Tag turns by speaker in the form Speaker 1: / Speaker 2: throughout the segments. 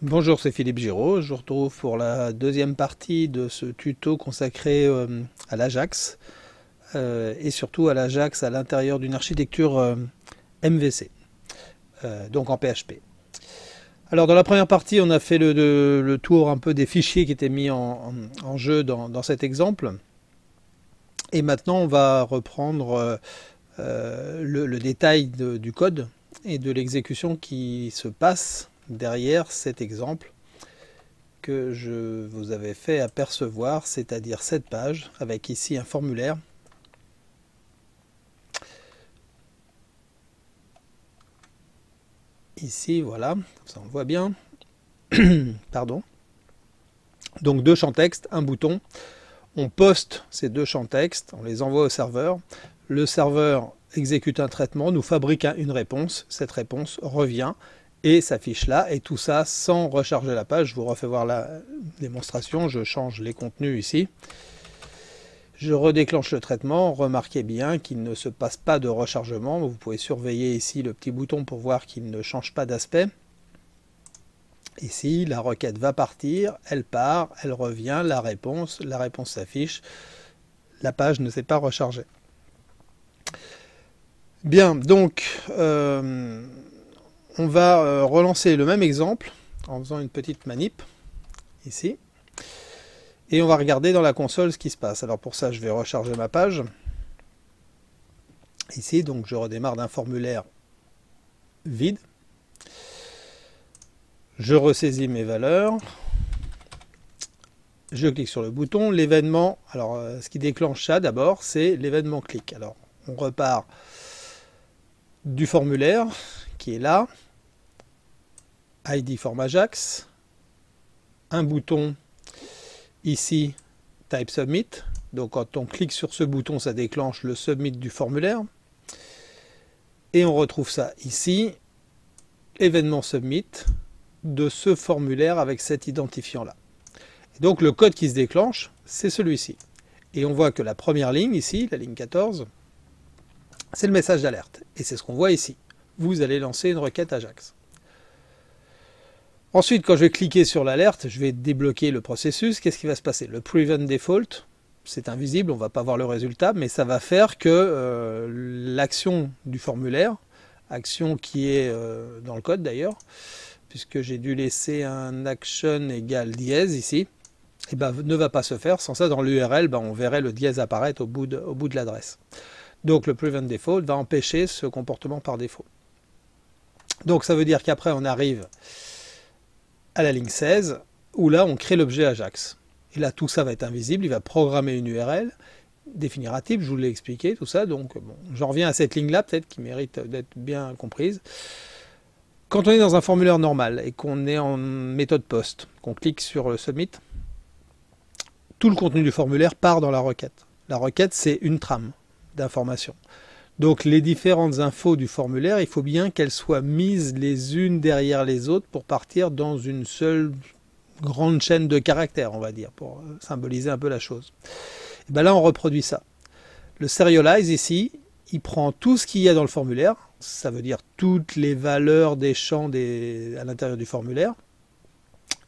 Speaker 1: Bonjour, c'est Philippe Giraud. Je vous retrouve pour la deuxième partie de ce tuto consacré à l'Ajax et surtout à l'Ajax à l'intérieur d'une architecture MVC, donc en PHP. Alors dans la première partie, on a fait le tour un peu des fichiers qui étaient mis en jeu dans cet exemple. Et maintenant, on va reprendre le détail du code et de l'exécution qui se passe derrière cet exemple que je vous avais fait apercevoir, c'est-à-dire cette page, avec ici un formulaire. Ici, voilà, ça on le voit bien. Pardon. Donc deux champs texte, un bouton. On poste ces deux champs texte, on les envoie au serveur. Le serveur exécute un traitement, nous fabrique une réponse. Cette réponse revient et s'affiche là. Et tout ça sans recharger la page. Je vous refais voir la démonstration. Je change les contenus ici. Je redéclenche le traitement. Remarquez bien qu'il ne se passe pas de rechargement. Vous pouvez surveiller ici le petit bouton pour voir qu'il ne change pas d'aspect. Ici, la requête va partir, elle part, elle revient, la réponse s'affiche. La page ne s'est pas rechargée. Bien, donc, on va relancer le même exemple en faisant une petite manip, ici. Et on va regarder dans la console ce qui se passe. Alors pour ça, je vais recharger ma page. Ici, donc je redémarre d'un formulaire vide. Je ressaisis mes valeurs. Je clique sur le bouton. L'événement, alors ce qui déclenche ça d'abord, c'est l'événement clic. Alors on repart du formulaire qui est là. ID form Ajax. Un bouton ici, type submit. Donc quand on clique sur ce bouton, ça déclenche le submit du formulaire. Et on retrouve ça ici, événement submit de ce formulaire avec cet identifiant-là. Donc le code qui se déclenche, c'est celui-ci. Et on voit que la première ligne ici, la ligne 14, c'est le message d'alerte. Et c'est ce qu'on voit ici. Vous allez lancer une requête Ajax. Ensuite, quand je vais cliquer sur l'alerte, je vais débloquer le processus. Qu'est-ce qui va se passer? Le prevent default, c'est invisible, on ne va pas voir le résultat, mais ça va faire que l'action du formulaire, action qui est dans le code d'ailleurs, puisque j'ai dû laisser un action égale dièse ici, et ben, ne va pas se faire. Sans ça, dans l'URL, ben, on verrait le dièse apparaître au bout de l'adresse. Donc le prevent default va empêcher ce comportement par défaut. Donc ça veut dire qu'après, on arrive à la ligne 16, où là, on crée l'objet Ajax. Et là, tout ça va être invisible. Il va programmer une URL, définir un type, je vous l'ai expliqué, tout ça. Donc, bon, j'en reviens à cette ligne-là, peut-être, qui mérite d'être bien comprise. Quand on est dans un formulaire normal et qu'on est en méthode post, qu'on clique sur le submit, tout le contenu du formulaire part dans la requête. La requête, c'est une trame d'informations. Donc les différentes infos du formulaire, il faut bien qu'elles soient mises les unes derrière les autres pour partir dans une seule grande chaîne de caractères, on va dire, pour symboliser un peu la chose. Et bien là, on reproduit ça. Le serialize ici, il prend tout ce qu'il y a dans le formulaire, ça veut dire toutes les valeurs des champs à l'intérieur du formulaire.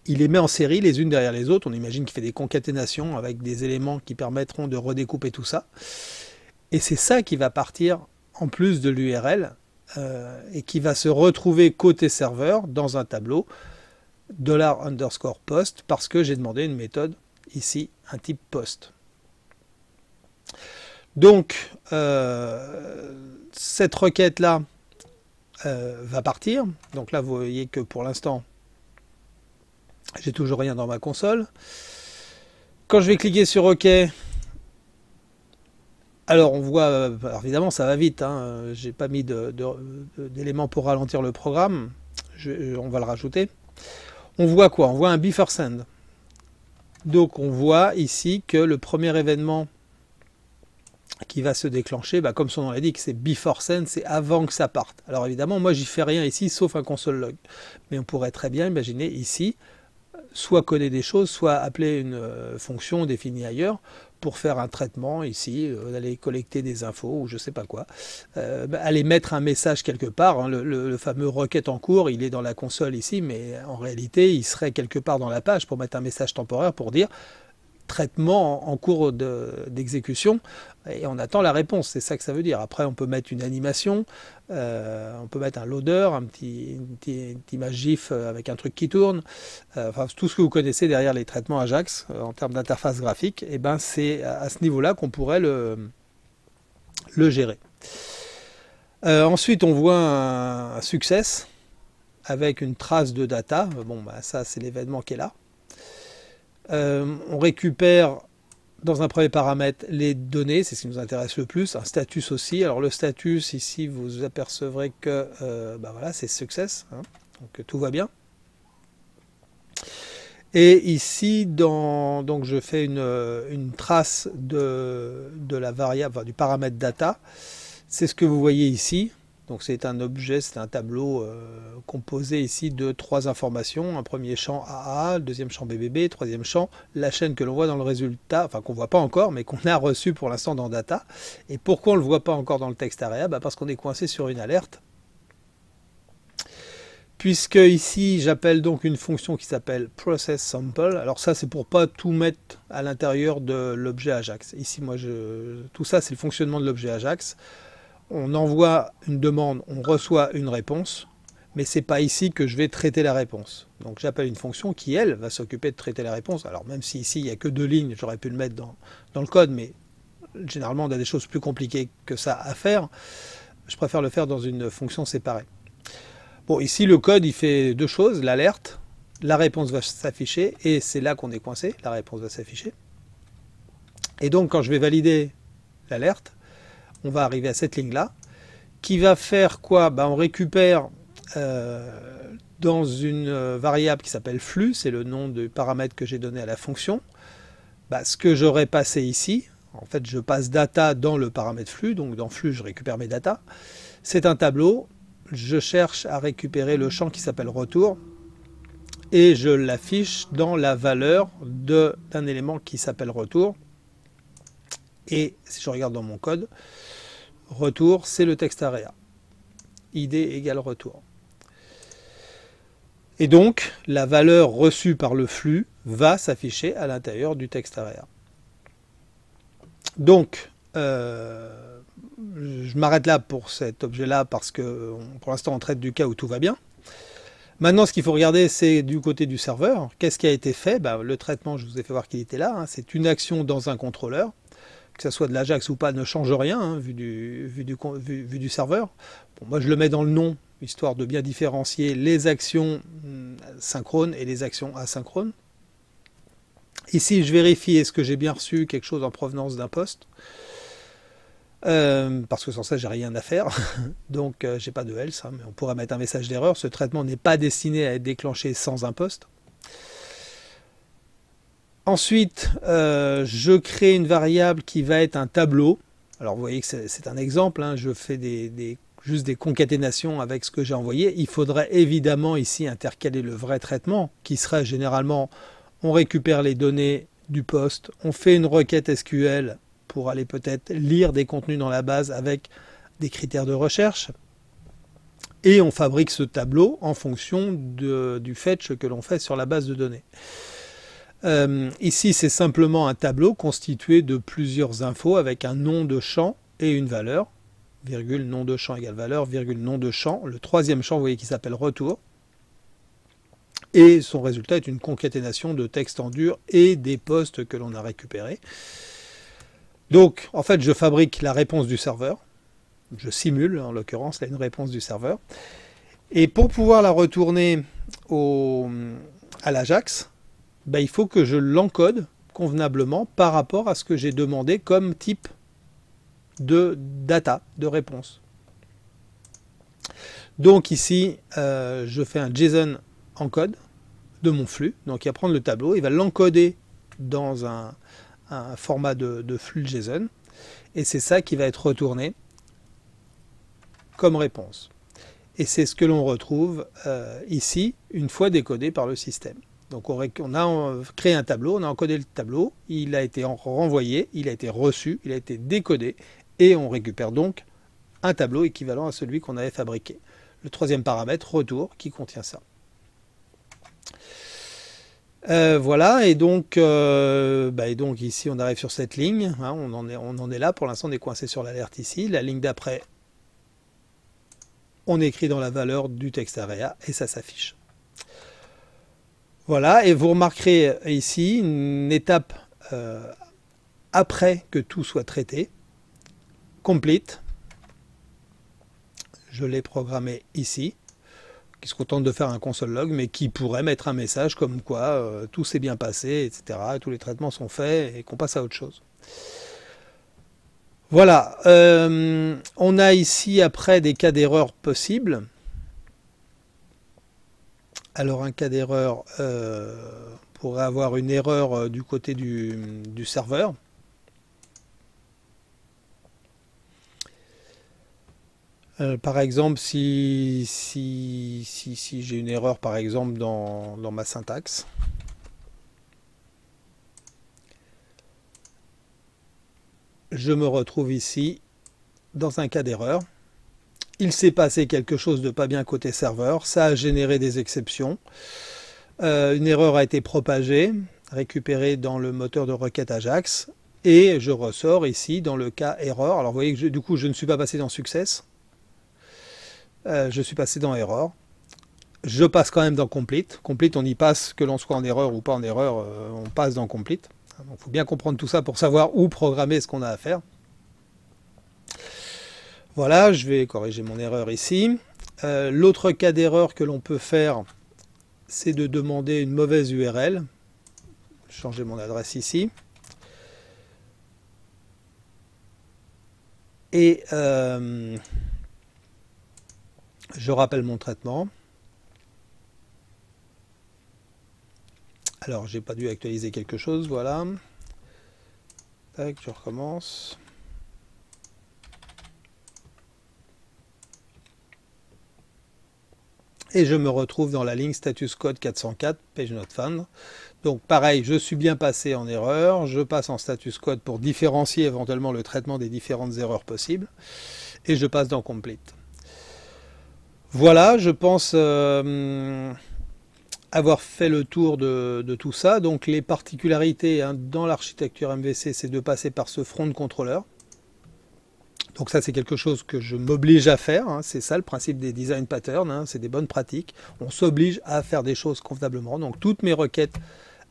Speaker 1: Il les met en série les unes derrière les autres. On imagine qu'il fait des concaténations avec des éléments qui permettront de redécouper tout ça. Et c'est ça qui va partir en plus de l'URL et qui va se retrouver côté serveur dans un tableau $_post parce que j'ai demandé une méthode ici, un type post. Donc, cette requête-là va partir. Donc là, vous voyez que pour l'instant, j'ai toujours rien dans ma console. Quand je vais cliquer sur OK, alors on voit, alors évidemment ça va vite, hein, j'ai pas mis d'éléments pour ralentir le programme, on va le rajouter. On voit quoi? On voit un before send. Donc on voit ici que le premier événement qui va se déclencher, bah, comme son nom l'indique, c'est before send, c'est avant que ça parte. Alors évidemment, moi j'y fais rien ici, sauf un console log. Mais on pourrait très bien imaginer ici, soit coder des choses, soit appeler une fonction définie ailleurs, pour faire un traitement ici, d'aller collecter des infos ou je sais pas quoi, aller mettre un message quelque part, hein, le fameux requête en cours, il est dans la console ici, mais en réalité il serait quelque part dans la page pour mettre un message temporaire pour dire traitement en cours d'exécution, et on attend la réponse, c'est ça que ça veut dire. Après on peut mettre une animation, on peut mettre un loader, une petite image GIF avec un truc qui tourne, enfin tout ce que vous connaissez derrière les traitements Ajax en termes d'interface graphique, et ben c'est à ce niveau-là qu'on pourrait le gérer. Ensuite on voit un success avec une trace de data, bon bah ça c'est l'événement qui est là. On récupère dans un premier paramètre les données, c'est ce qui nous intéresse le plus, un status aussi. Alors le status ici vous apercevrez que bah voilà, c'est success, hein, donc tout va bien. Et ici donc je fais une trace de la variable, enfin, du paramètre data, c'est ce que vous voyez ici. Donc c'est un objet, c'est un tableau composé ici de 3 informations. Un premier champ AA, le deuxième champ BBB, troisième champ, la chaîne que l'on voit dans le résultat, enfin qu'on ne voit pas encore, mais qu'on a reçu pour l'instant dans data. Et pourquoi on ne le voit pas encore dans le texte area? Parce qu'on est coincé sur une alerte. Puisque ici j'appelle donc une fonction qui s'appelle processSample. Alors ça c'est pour pas tout mettre à l'intérieur de l'objet Ajax. Ici moi tout ça c'est le fonctionnement de l'objet Ajax. On envoie une demande, on reçoit une réponse, mais c'est pas ici que je vais traiter la réponse. Donc j'appelle une fonction qui, elle, va s'occuper de traiter la réponse. Alors même si ici il n'y a que 2 lignes, j'aurais pu le mettre dans le code, mais généralement on a des choses plus compliquées que ça à faire. Je préfère le faire dans une fonction séparée. Bon, ici le code il fait 2 choses, l'alerte, la réponse va s'afficher, et c'est là qu'on est coincé, la réponse va s'afficher. Et donc quand je vais valider l'alerte, on va arriver à cette ligne-là, qui va faire quoi? On récupère dans une variable qui s'appelle flux, c'est le nom du paramètre que j'ai donné à la fonction, ce que j'aurais passé ici. En fait, je passe data dans le paramètre flux, donc dans flux, je récupère mes data. C'est un tableau, je cherche à récupérer le champ qui s'appelle retour, et je l'affiche dans la valeur d'un élément qui s'appelle retour. Et si je regarde dans mon code, retour, c'est le texte area. ID égale retour. Et donc, la valeur reçue par le flux va s'afficher à l'intérieur du texte area. Donc, je m'arrête là pour cet objet-là parce que pour l'instant, on traite du cas où tout va bien. Maintenant, ce qu'il faut regarder, c'est du côté du serveur. Qu'est-ce qui a été fait? Le traitement, je vous ai fait voir qu'il était là. Hein, c'est une action dans un contrôleur. Que ça soit de l'Ajax ou pas, ne change rien, hein, vu du serveur. Bon, moi, je le mets dans le nom, histoire de bien différencier les actions synchrones et les actions asynchrones. Ici, je vérifie est-ce que j'ai bien reçu quelque chose en provenance d'un poste. Parce que sans ça, j'ai rien à faire. Donc, j'ai pas de else, hein, mais on pourrait mettre un message d'erreur. Ce traitement n'est pas destiné à être déclenché sans un poste. Ensuite, je crée une variable qui va être un tableau. Alors vous voyez que c'est un exemple, hein, je fais juste des concaténations avec ce que j'ai envoyé. Il faudrait évidemment ici intercaler le vrai traitement, qui serait généralement, on récupère les données du poste, on fait une requête SQL pour aller peut-être lire des contenus dans la base avec des critères de recherche, et on fabrique ce tableau en fonction du fetch que l'on fait sur la base de données. Ici, c'est simplement un tableau constitué de plusieurs infos avec un nom de champ et une valeur, virgule nom de champ égale valeur, virgule nom de champ. Le troisième champ, vous voyez, qui s'appelle retour. Et son résultat est une concaténation de texte en dur et des postes que l'on a récupérés. Donc, en fait, je fabrique la réponse du serveur. Je simule, en l'occurrence, là, une réponse du serveur. Et pour pouvoir la retourner à l'Ajax, il faut que je l'encode convenablement par rapport à ce que j'ai demandé comme type de data, de réponse. Donc ici, je fais un JSON encode de mon flux. Donc il va prendre le tableau, il va l'encoder dans un format de flux JSON. Et c'est ça qui va être retourné comme réponse. Et c'est ce que l'on retrouve ici, une fois décodé par le système. Donc on a créé un tableau, on a encodé le tableau, il a été renvoyé, il a été reçu, il a été décodé, et on récupère donc un tableau équivalent à celui qu'on avait fabriqué. Le troisième paramètre, retour, qui contient ça. Voilà, et donc ici on arrive sur cette ligne, hein, on en est là, pour l'instant on est coincé sur l'alerte ici. La ligne d'après, on écrit dans la valeur du texte area et ça s'affiche. Voilà, et vous remarquerez ici une étape après que tout soit traité, complete. Je l'ai programmé ici, qui se contente de faire un console log, mais qui pourrait mettre un message comme quoi tout s'est bien passé, etc. Tous les traitements sont faits et qu'on passe à autre chose. Voilà, on a ici après des cas d'erreur possibles. Alors un cas d'erreur pourrait avoir une erreur du côté du serveur. Par exemple, si j'ai une erreur par exemple dans ma syntaxe, je me retrouve ici dans un cas d'erreur. Il s'est passé quelque chose de pas bien côté serveur, ça a généré des exceptions. Une erreur a été propagée, récupérée dans le moteur de requête Ajax, et je ressors ici dans le cas error. Alors vous voyez que du coup je ne suis pas passé dans success, je suis passé dans error. Je passe quand même dans complete. Complete, on y passe, que l'on soit en erreur ou pas en erreur, on passe dans complete. Donc il faut bien comprendre tout ça pour savoir où programmer ce qu'on a à faire. Voilà, je vais corriger mon erreur ici. L'autre cas d'erreur que l'on peut faire, c'est de demander une mauvaise URL. Changer mon adresse ici. Et je rappelle mon traitement. Alors, j'ai pas dû actualiser quelque chose, voilà. Tac, je recommence. Et je me retrouve dans la ligne status code 404, page not found. Donc pareil, je suis bien passé en erreur, je passe en status code pour différencier éventuellement le traitement des différentes erreurs possibles, et je passe dans complete. Voilà, je pense avoir fait le tour de tout ça. Donc les particularités dans l'architecture MVC, c'est de passer par ce front controller. Donc ça c'est quelque chose que je m'oblige à faire, hein. C'est ça le principe des design patterns, hein. C'est des bonnes pratiques. On s'oblige à faire des choses convenablement. Donc toutes mes requêtes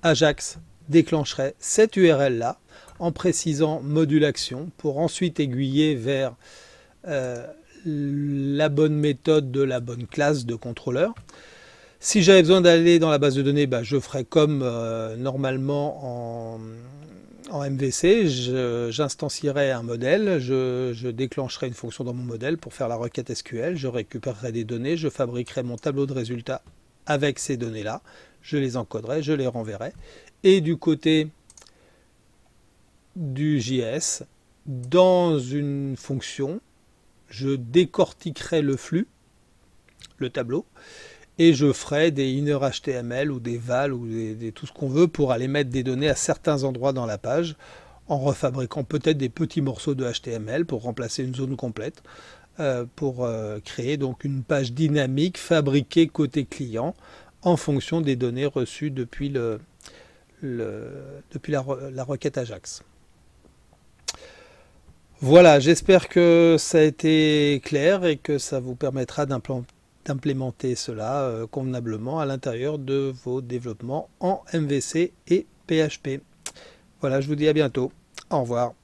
Speaker 1: Ajax déclencheraient cette URL là en précisant module action pour ensuite aiguiller vers la bonne méthode de la bonne classe de contrôleur. Si j'avais besoin d'aller dans la base de données, je ferais comme normalement en MVC, j'instancierai un modèle, je déclencherai une fonction dans mon modèle pour faire la requête SQL, je récupérerai des données, je fabriquerai mon tableau de résultats avec ces données-là, je les encoderai, je les renverrai. Et du côté du JS, dans une fonction, je décortiquerai le flux, le tableau, et je ferai des inner HTML ou des val ou tout ce qu'on veut pour aller mettre des données à certains endroits dans la page en refabriquant peut-être des petits morceaux de HTML pour remplacer une zone complète pour créer donc une page dynamique fabriquée côté client en fonction des données reçues depuis la requête Ajax. Voilà, j'espère que ça a été clair et que ça vous permettra d'implémenter cela convenablement à l'intérieur de vos développements en MVC et PHP. Voilà, je vous dis à bientôt. Au revoir.